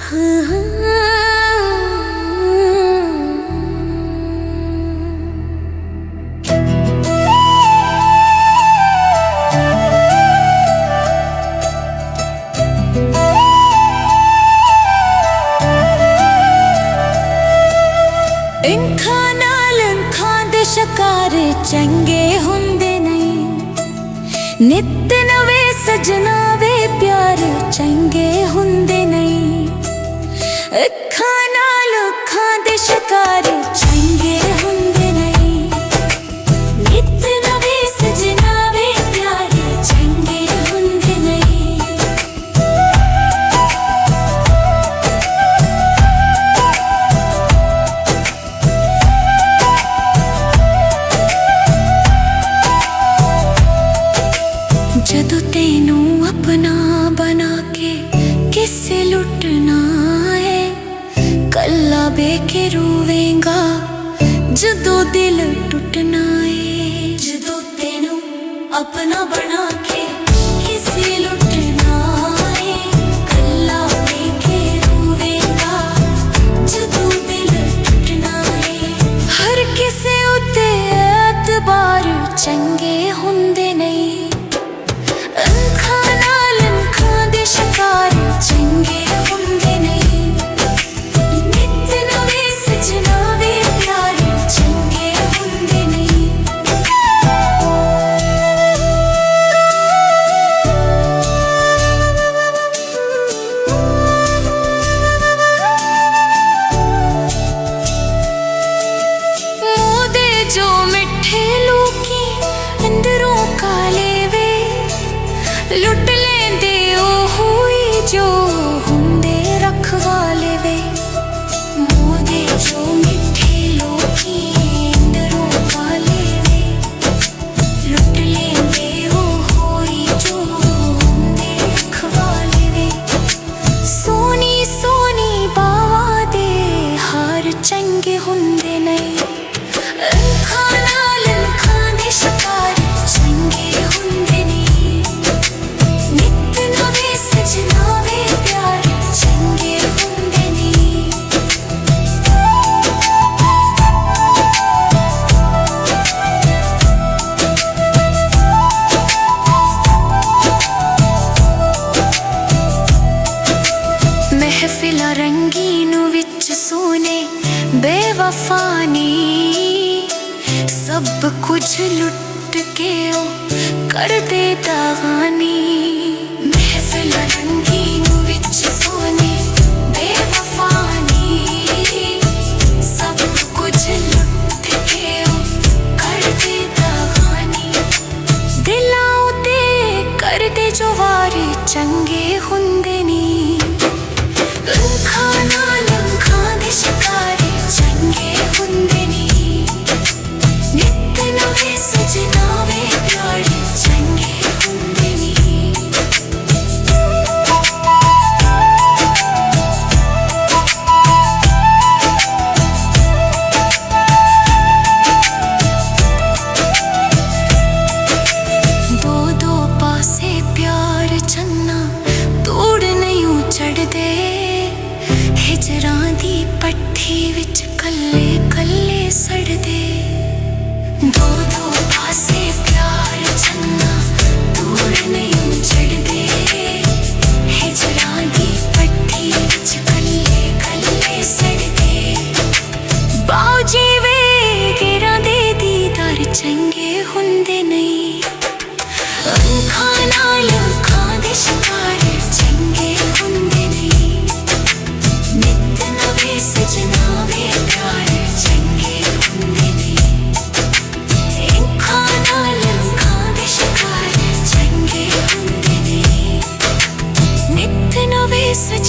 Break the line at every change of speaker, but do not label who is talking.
इंखां नाल अंखां दे शिकारे चंगे हुंदे नहीं। नित नवे सजना वे प्यारे चंगे हुंदे नहीं। अखां नाल अखां दे शिकारे चंगे हुंदे नहीं। नित नवे सजना वे प्यारे चंगे हुंदे नहीं। जदों तेनू अपना बना के किसे लुटना है, कल्ला बेके रोवेगा जदों दिल टुटना है। जदों तेनू अपना बना के किसे लुटना है, कल्ला बेके रोवेगा जदों दिल टुटना है। हर किसे उत्ते एतबार चंगे हुंदे नहीं। अंखां नाल अंखां दे शिकारे चंगे हुंदे नहीं। नित नवे सजना वे प्यारे चंगे हुंदे नहीं। मूंह दे जो मिठे लोकी अंदरों काले वे, लुट लेंदे ओ हुई जो हुंदे रखवाले वे। मूंह दे जो मिठे लोकी अंदरों काले वे, लुट लेंदे ओ हुई जो हुंदे रखवाले वे। सोनी सोनी बावा दे हार चंगे हुंदे नहीं। अंखां नाल अंखां दे शिकारे चंगे हुंदे नहीं। नित नवे सजना वे प्यारे चंगे हुंदे नहीं। महफिलां रंगीन विच सोने बेवफा नी, सब कुछ लुट के ओ कर दे दागानी। महफिलां रंगीन विच सोने बेवफा नी, सब कुछ लुट के ओ कर दे दागानी। दिलां उते कर दे जो वारे चंगे हुंदे नी। अंखां नाल अंखां दे शिकारे चंगे हुंदे नी। नित नवे सजना वे प्यारे चंगे हुंदे नी। दो दो पासे प्यार चन्ना तोड़ नहीं चढ़दे। हिजरां दी पट्ठी विच कल्ले कल्ले सड़दे। दो दो पासे प्यार चन्ना तोड़ नहीं चढ़दे। हिजरां दी पट्ठी विच कल्ले कल्ले सड़दे। बाऊजी वे गिरां दे दीदार चंगे हुंदे नहीं। अंखां नाल अंखां दे शिकारे चंगे हुंदे नहीं। नित नवे सजना वे प्यारे चंगे हुंदे नहीं। अंखां नाल अंखां दे शिकारे चंगे हुंदे नहीं। नित नवे सजना